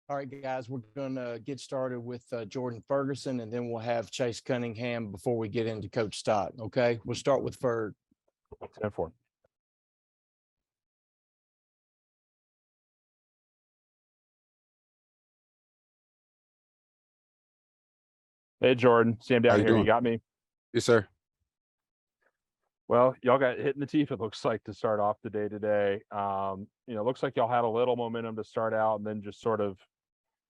All right, guys, we're going to get started with Jordan Ferguson, and then we'll have Chase Cunningham before we get into Coach Stott. Okay, we'll start with Ferg. 10-4. Hey, Jordan, Sam How down you here. You doing? got me? Yes, sir. Well, y'all got hit in the teeth, it looks like, to start off the day today. Looks like y'all had a little momentum to start out and then just sort of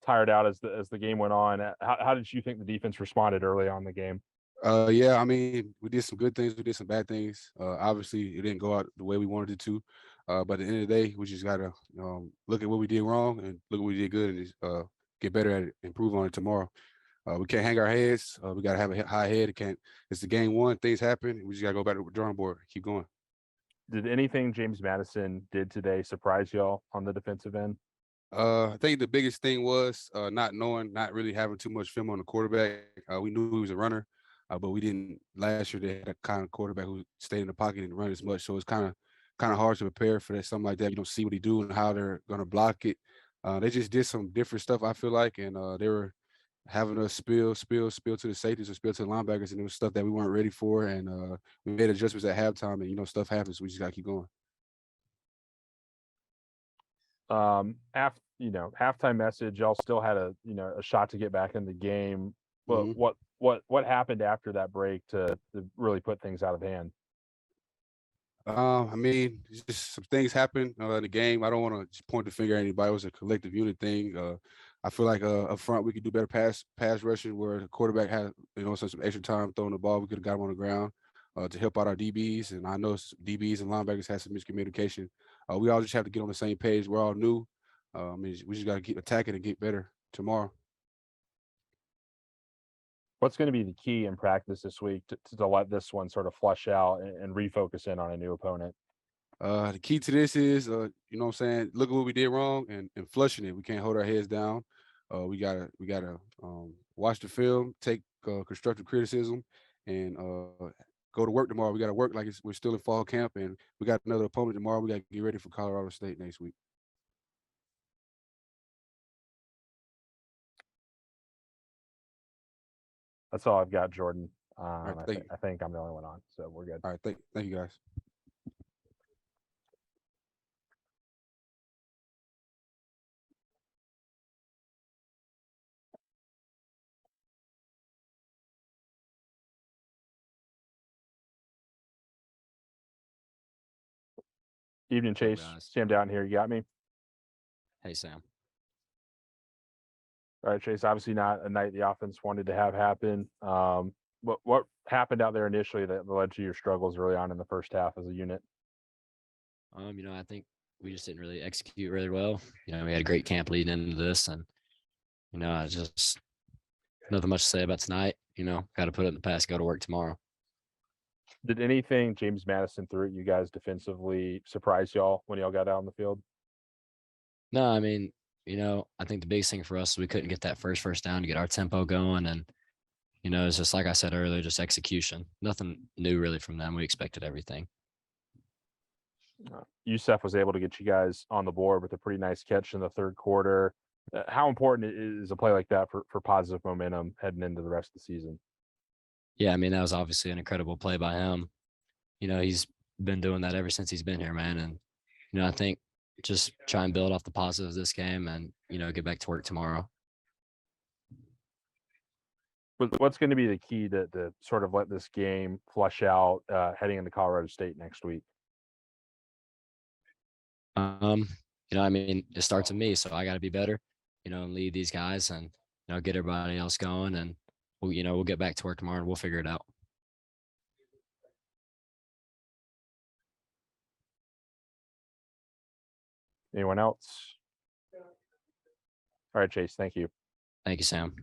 tired out as the game went on. How did you think the defense responded early on in the game? Yeah, I mean, we did some good things, we did some bad things. Obviously, it didn't go out the way we wanted it to. But at the end of the day, we just gotta look at what we did wrong and look at what we did good and just, get better at it, improve on it tomorrow. We can't hang our heads. We gotta have a high head. It can't. It's the game one. Things happen. We just gotta go back to the drawing board. Keep going. Did anything James Madison did today surprise y'all on the defensive end? I think the biggest thing was not knowing, not really having too much film on the quarterback. We knew he was a runner, but we didn't last year. They had a kind of quarterback who stayed in the pocket and run as much, so it's kind of hard to prepare for that. Something like that, you don't see what he do and how they're gonna block it. They just did some different stuff, I feel like, and they were having us spill to the safeties or spill to the linebackers, and it was stuff that we weren't ready for. And we made adjustments at halftime, and stuff happens. We just gotta keep going. After halftime message, y'all still had a shot to get back in the game. But Mhm. what happened after that break to really put things out of hand? I mean, it's just some things happen in the game. I don't want to just point the finger at anybody. It was a collective unit thing. I feel like up front we could do better pass rushing where the quarterback had some extra time throwing the ball. We could have got him on the ground to help out our DBs. And I know DBs and linebackers had some miscommunication. We all just have to get on the same page. We're all new. I mean, we just got to keep attacking and get better tomorrow. What's going to be the key in practice this week to let this one sort of flush out and refocus in on a new opponent? The key to this is, what I'm saying, look at what we did wrong and flushing it. We can't hold our heads down. We gotta watch the film, take constructive criticism, and go to work tomorrow. We got to work like we're still in fall camp, and we got another opponent tomorrow. We got to get ready for Colorado State next week. That's all I've got, Jordan. All right, I think I'm the only one on, so we're good. all right, thank you guys. Evening, Chase. guys. Sam down here. You got me? Hey, Sam. All right, Chase. Obviously not a night the offense wanted to have happen. What happened out there initially that led to your struggles early on in the first half as a unit? I think we just didn't really execute really well. We had a great camp leading into this, and I just nothing much to say about tonight. Got to put it in the past, go to work tomorrow. Did anything James Madison threw at you guys defensively surprise y'all when y'all got out on the field? No, I mean, I think the biggest thing for us is we couldn't get that first down to get our tempo going, and it's just like I said earlier, just execution. Nothing new really from them. We expected everything. Youssef was able to get you guys on the board with a pretty nice catch in the third quarter. How important is a play like that for positive momentum heading into the rest of the season? Yeah, I mean, that was obviously an incredible play by him. He's been doing that ever since he's been here, man. And, I think just try and build off the positives of this game and, get back to work tomorrow. What's going to be the key to sort of let this game flush out heading into Colorado State next week? I mean, it starts with me, so I got to be better, and lead these guys and, get everybody else going. And, we'll get back to work tomorrow and we'll figure it out. Anyone else? All right, Chase, thank you. Thank you, Sam.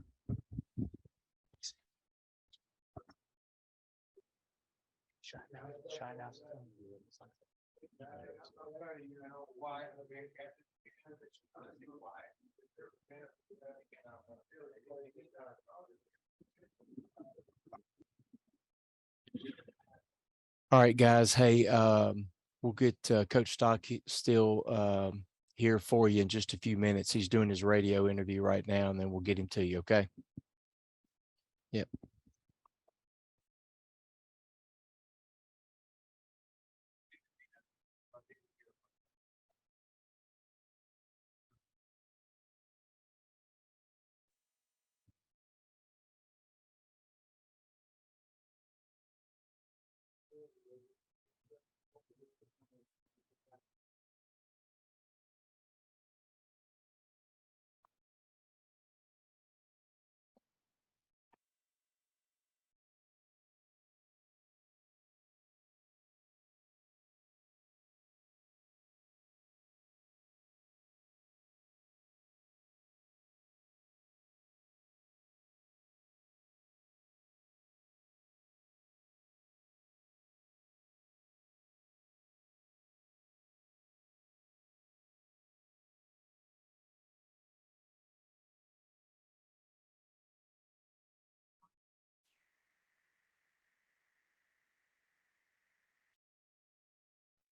All right, guys. Hey, we'll get Coach Stock still here for you in just a few minutes. He's doing his radio interview right now, and then we'll get him to you. Okay. Yep.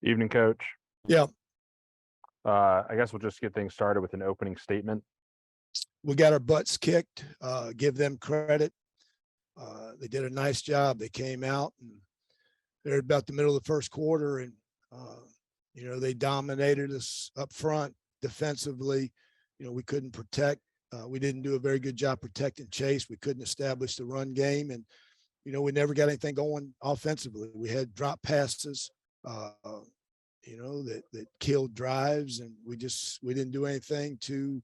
Evening, Coach. Yeah, I guess we'll just get things started with an opening statement. we got our butts kicked. Give them credit. They did a nice job. They came out and they're about the middle of the first quarter, and they dominated us up front defensively. We couldn't protect. We didn't do a very good job protecting Chase. We couldn't establish the run game, and we never got anything going offensively. We had drop passes. That killed drives, and we didn't do anything to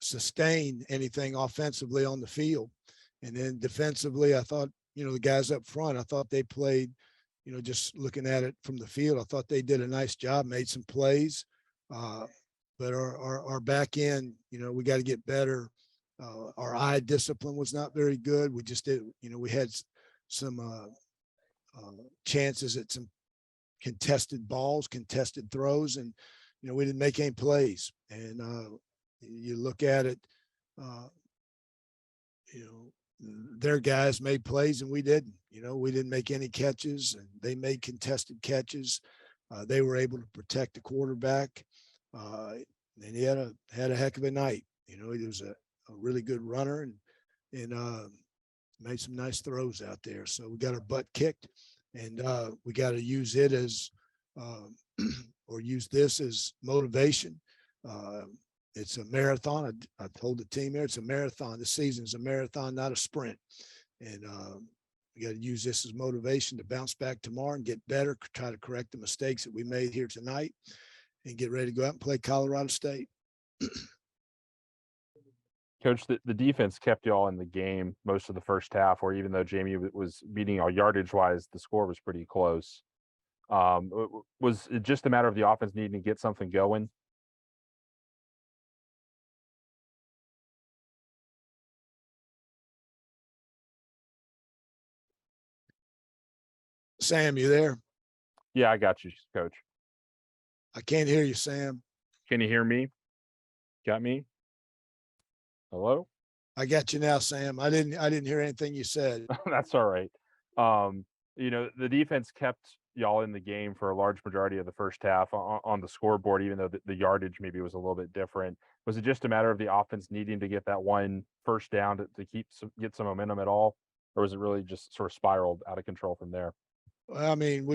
sustain anything offensively on the field. And then defensively, I thought, the guys up front, I thought they played, just looking at it from the field, I thought they did a nice job, made some plays. But our back end, we got to get better. Our eye discipline was not very good. We just did, we had some chances at some contested balls, contested throws, and we didn't make any plays. And you look at it, their guys made plays and we didn't. We didn't make any catches, and they made contested catches. They were able to protect the quarterback, and he had a heck of a night. He was a really good runner, and made some nice throws out there. So we got our butt kicked. And we got to use it as, or use this as motivation. It's a marathon. I told the team there, it's a marathon. This season is a marathon, not a sprint. And we got to use this as motivation to bounce back tomorrow and get better, try to correct the mistakes that we made here tonight, and get ready to go out and play Colorado State. Coach, the defense kept y'all in the game most of the first half, or even though JMU was beating y'all yardage wise, the score was pretty close. Was it just a matter of the offense needing to get something going? Sam, you there? Yeah, I got you, Coach. I can't hear you, Sam. Can you hear me? Got me? Hello? I got you now, Sam. I didn't hear anything you said. That's all right. The defense kept y'all in the game for a large majority of the first half on the scoreboard, even though the yardage maybe was a little bit different. Was it just a matter of the offense needing to get that one first down to get some momentum at all? Or was it really just sort of spiraled out of control from there? I mean,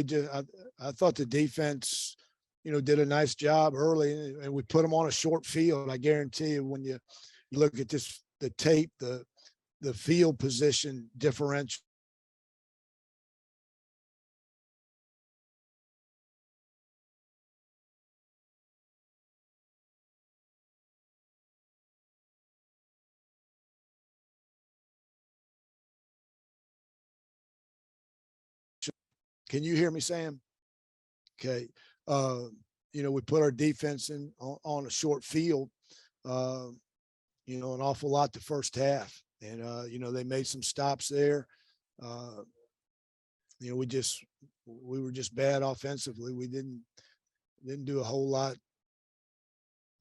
I thought the defense, did a nice job early, and we put them on a short field. I guarantee you, when you look at the tape, the field position differential. Can you hear me, Sam? Okay. We put our defense in on a short field, an awful lot the first half. And, they made some stops there. We were just bad offensively. We didn't do a whole lot,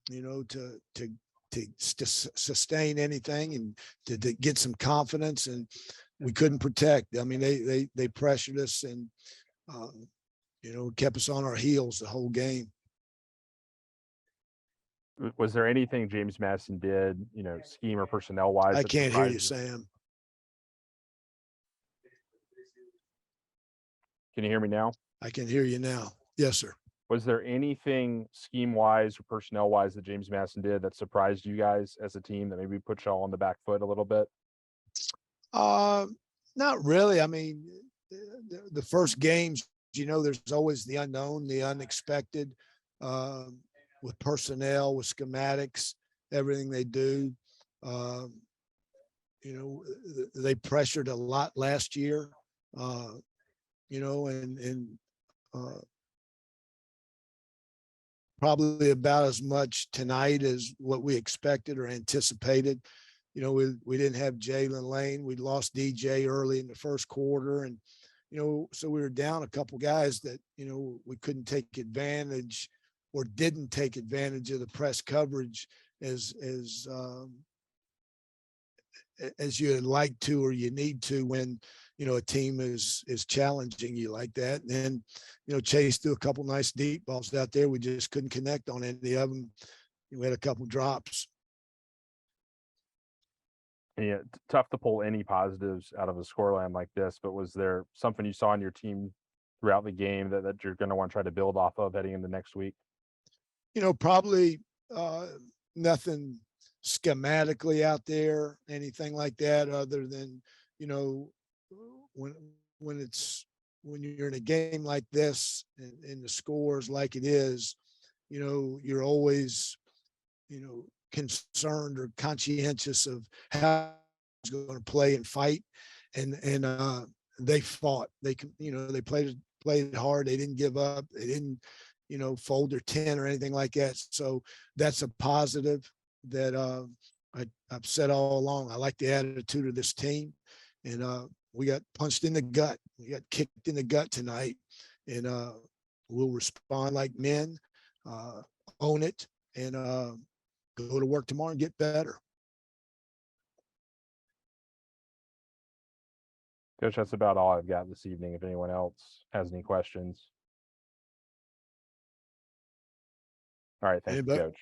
to sustain anything and to get some confidence, and we couldn't protect. I mean, they pressured us and, kept us on our heels the whole game. Was there anything James Madison did, scheme or personnel wise? I can't hear you, Sam. Can you hear me now? I can hear you now. Yes, sir. Was there anything scheme wise or personnel wise that James Madison did that surprised you guys as a team that maybe put y'all on the back foot a little bit? Not really. I mean, the first games, there's always the unknown, the unexpected, with personnel, with schematics, everything they do. They pressured a lot last year, and probably about as much tonight as what we expected or anticipated. We didn't have Jalen Lane. We lost DJ early in the first quarter. And, so we were down a couple guys that, we couldn't take advantage or didn't take advantage of the press coverage as you'd like to or you need to when, a team is challenging you like that. And then, Chase threw a couple nice deep balls out there. We just couldn't connect on any of them. We had a couple drops. Yeah, tough to pull any positives out of a scoreline like this, but was there something you saw in your team throughout the game that you're going to want to try to build off of heading into next week? Probably nothing schematically out there, anything like that, other than, when you're in a game like this and the scores like it is, you're always, concerned or conscientious of how it's going to play and fight. And they fought. They played hard. They didn't give up. They didn't, fold their 10 or anything like that. So that's a positive that I've said all along. I like the attitude of this team, and we got punched in the gut. We got kicked in the gut tonight, and we'll respond like men, own it, and go to work tomorrow and get better. Coach, that's about all I've got this evening. If anyone else has any questions. All right, thank you, Coach.